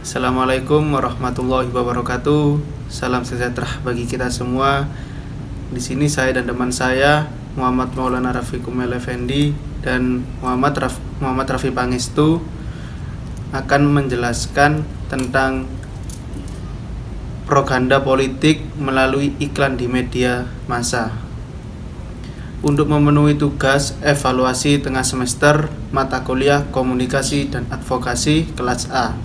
Assalamualaikum warahmatullahi wabarakatuh. Salam sejahtera bagi kita semua. Di sini saya dan teman saya Muhammad Maulana Rafiq Kumel Effendi dan Muhammad Rafi Pangestu akan menjelaskan tentang propaganda politik melalui iklan di media massa. Untuk memenuhi tugas evaluasi tengah semester mata kuliah Komunikasi dan Advokasi kelas A,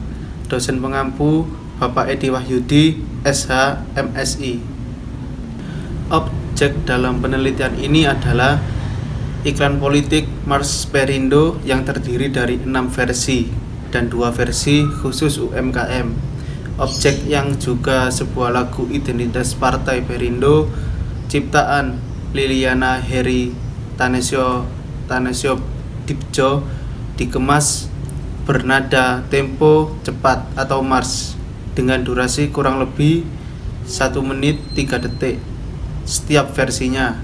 dosen pengampu Bapak Edi Wahyudi, SH, MSI. Objek dalam penelitian ini adalah iklan politik Mars Perindo yang terdiri dari 6 versi dan 2 versi khusus UMKM. Objek yang juga sebuah lagu identitas Partai Perindo ciptaan Liliana Heri Tanesio Dipjo dikemas bernada tempo cepat atau mars dengan durasi kurang lebih 1 menit 3 detik setiap versinya.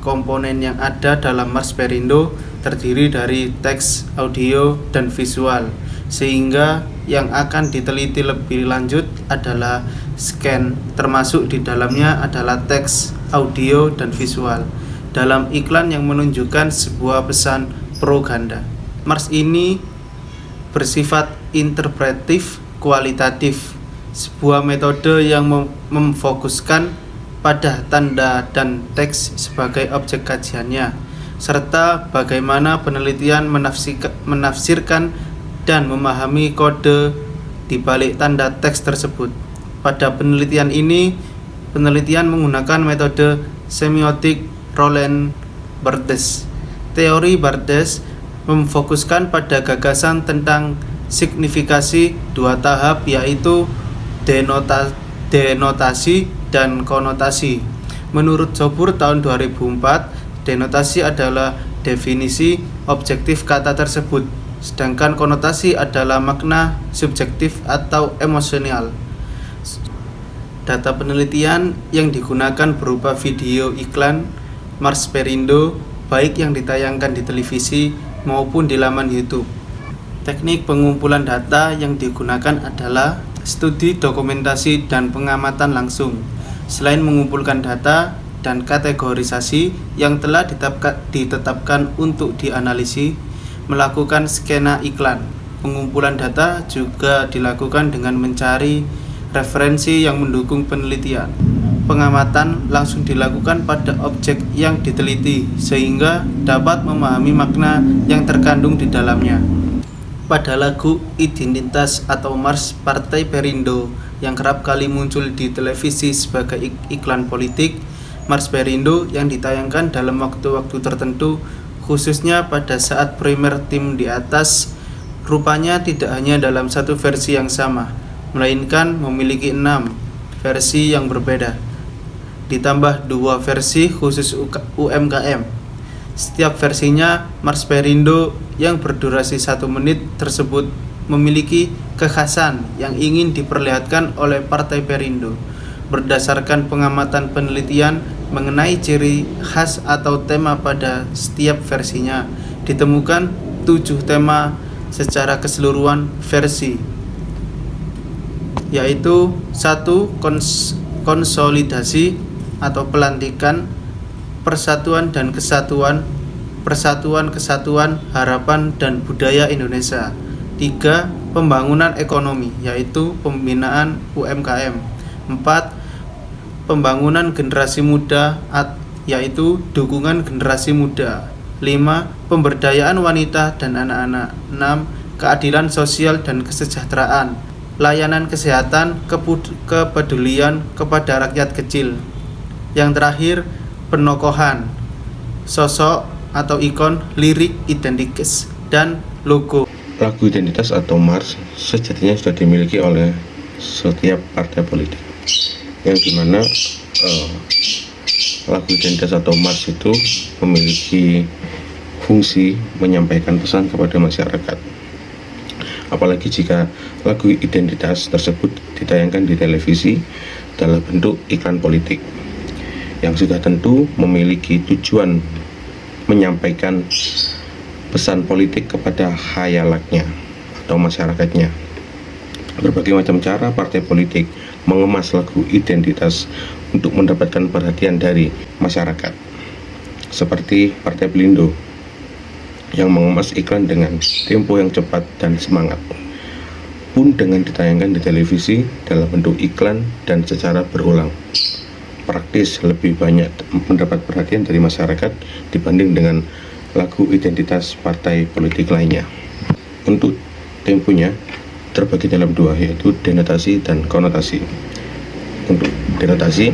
Komponen yang ada dalam Mars Perindo terdiri dari teks, audio, dan visual, sehingga yang akan diteliti lebih lanjut adalah scan, termasuk di dalamnya adalah teks, audio, dan visual dalam iklan yang menunjukkan sebuah pesan propaganda. Mars ini bersifat interpretif kualitatif, sebuah metode yang memfokuskan pada tanda dan teks sebagai objek kajiannya, serta bagaimana penelitian menafsirkan dan memahami kode di balik tanda teks tersebut. Pada penelitian ini, penelitian menggunakan metode semiotik Roland Barthes. Teori Barthes memfokuskan pada gagasan tentang signifikasi 2 tahap, yaitu denotasi dan konotasi. Menurut Jobur tahun 2004, denotasi adalah definisi objektif kata tersebut, sedangkan konotasi adalah makna subjektif atau emosional. Data penelitian yang digunakan berupa video iklan Mars Perindo, baik yang ditayangkan di televisi maupun di laman YouTube. Teknik pengumpulan data yang digunakan adalah studi, dokumentasi, dan pengamatan langsung. Selain mengumpulkan data dan kategorisasi yang telah ditetapkan untuk dianalisis, melakukan skena iklan. Pengumpulan data juga dilakukan dengan mencari referensi yang mendukung penelitian. Pengamatan langsung dilakukan pada objek yang diteliti sehingga dapat memahami makna yang terkandung di dalamnya. Pada lagu identitas atau Mars Partai Perindo yang kerap kali muncul di televisi sebagai iklan politik, Mars Perindo yang ditayangkan dalam waktu-waktu tertentu, khususnya pada saat primer tim di atas, rupanya tidak hanya dalam satu versi yang sama, melainkan memiliki 6 versi yang berbeda, ditambah 2 versi khusus UMKM. Setiap versinya Mars Perindo yang berdurasi 1 menit tersebut memiliki kekhasan yang ingin diperlihatkan oleh Partai Perindo. Berdasarkan pengamatan penelitian mengenai ciri khas atau tema pada setiap versinya, ditemukan 7 tema secara keseluruhan versi, yaitu 1. Konsolidasi atau pelantikan, persatuan dan kesatuan, harapan dan budaya Indonesia. 3. Pembangunan ekonomi, yaitu pembinaan UMKM. 4. Pembangunan generasi muda, yaitu dukungan generasi muda. 5. Pemberdayaan wanita dan anak-anak. 6. Keadilan sosial dan kesejahteraan, layanan kesehatan, kepedulian kepada rakyat kecil. Yang terakhir, penokohan, sosok atau ikon, lirik identitas, dan logo. Lagu identitas atau Mars sejatinya sudah dimiliki oleh setiap partai politik, yang dimana lagu identitas atau Mars itu memiliki fungsi menyampaikan pesan kepada masyarakat. Apalagi jika lagu identitas tersebut ditayangkan di televisi dalam bentuk iklan politik, yang sudah tentu memiliki tujuan menyampaikan pesan politik kepada khayalatnya atau masyarakatnya. Berbagai macam cara partai politik mengemas lagu identitas untuk mendapatkan perhatian dari masyarakat, seperti Partai Pelindo yang mengemas iklan dengan tempo yang cepat dan semangat, pun dengan ditayangkan di televisi dalam bentuk iklan dan secara berulang, praktis lebih banyak mendapat perhatian dari masyarakat dibanding dengan lagu identitas partai politik lainnya. Untuk temponya terbagi dalam dua, yaitu denotasi dan konotasi. Untuk denotasi,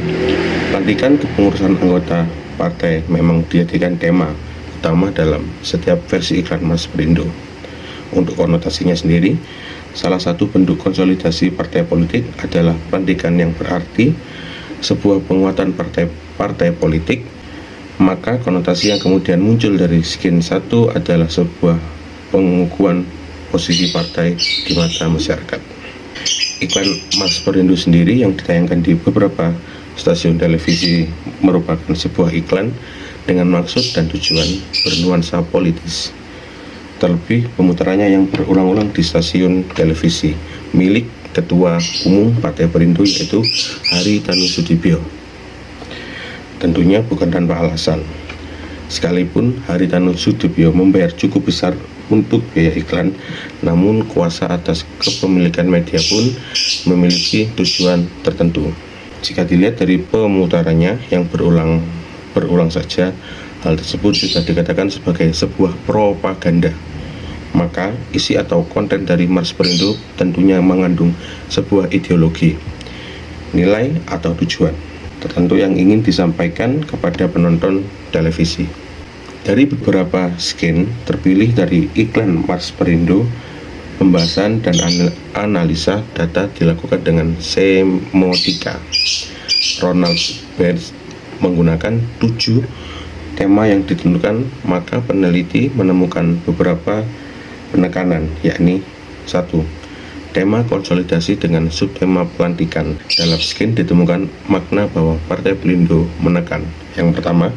pelantikan kepengurusan anggota partai memang dijadikan tema utama dalam setiap versi iklan Mars Perindo. Untuk konotasinya sendiri, salah satu bentuk konsolidasi partai politik adalah pelantikan yang berarti sebuah penguatan partai politik. Maka konotasi yang kemudian muncul dari skin 1 adalah sebuah pengukuhan posisi partai di mata masyarakat. Iklan Mars Perindo sendiri yang ditayangkan di beberapa stasiun televisi merupakan sebuah iklan dengan maksud dan tujuan bernuansa politis. Terlebih pemutarannya yang berulang-ulang di stasiun televisi milik Ketua Umum Partai Perindo, yaitu Haritanu Sudibyo. Tentunya bukan tanpa alasan. Sekalipun Haritanu Sudibyo membayar cukup besar untuk biaya iklan, namun kuasa atas kepemilikan media pun memiliki tujuan tertentu. Jika dilihat dari pemutarannya yang berulang saja, hal tersebut sudah dikatakan sebagai sebuah propaganda. Maka isi atau konten dari Mars Perindo tentunya mengandung sebuah ideologi, nilai atau tujuan tertentu yang ingin disampaikan kepada penonton televisi. Dari beberapa skin terpilih dari iklan Mars Perindo, pembahasan dan analisa data dilakukan dengan semotika. Ronald Baird menggunakan 7 tema yang ditentukan, maka peneliti menemukan beberapa penekanan, yakni 1. Tema konsolidasi dengan subtema pelantikan. Dalam skin ditemukan makna bahwa Partai Pelindo menekan. Yang pertama,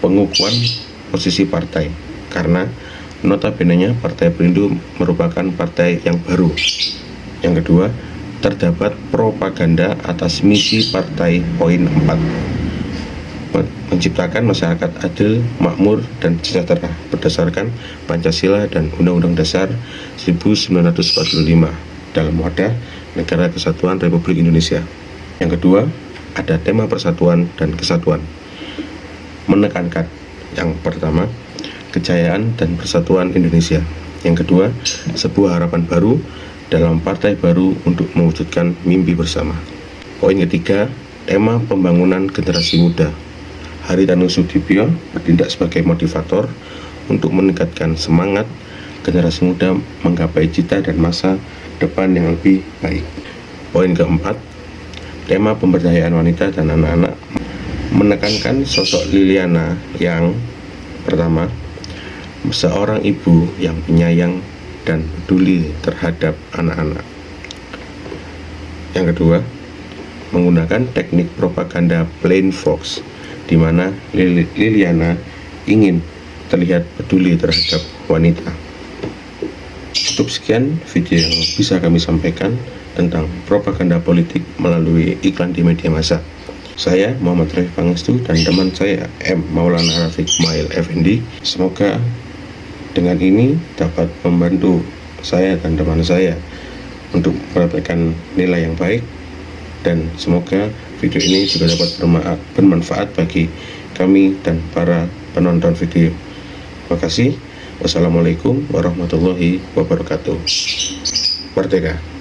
pengukuhan posisi partai, karena notabene-nya Partai Perindo merupakan partai yang baru. Yang kedua, terdapat propaganda atas misi partai. Poin 4, menciptakan masyarakat adil, makmur, dan sejahtera berdasarkan Pancasila dan Undang-Undang Dasar 1945 dalam wadah Negara Kesatuan Republik Indonesia. Yang kedua, ada tema persatuan dan kesatuan, menekankan yang pertama, kejayaan dan persatuan Indonesia. Yang kedua, sebuah harapan baru dalam partai baru untuk mewujudkan mimpi bersama. Poin ketiga, tema pembangunan generasi muda. Haritanu Sudibyo bertindak sebagai motivator untuk meningkatkan semangat generasi muda menggapai cita dan masa depan yang lebih baik. Poin keempat, tema pemberdayaan wanita dan anak-anak, menekankan sosok Liliana yang pertama, seorang ibu yang penyayang dan peduli terhadap anak-anak. Yang kedua, menggunakan teknik propaganda plain Fox, di mana Liliana ingin terlihat peduli terhadap wanita. Cukup sekian video yang bisa kami sampaikan tentang propaganda politik melalui iklan di media massa. Saya Muhammad Rafi Pangestu dan teman saya M. Maulana Rafiq Mail Effendi. Semoga dengan ini dapat membantu saya dan teman saya untuk mendapatkan nilai yang baik, dan semoga video ini juga dapat bermanfaat bagi kami dan para penonton video. Terima kasih. Wassalamualaikum warahmatullahi wabarakatuh. Merdeka.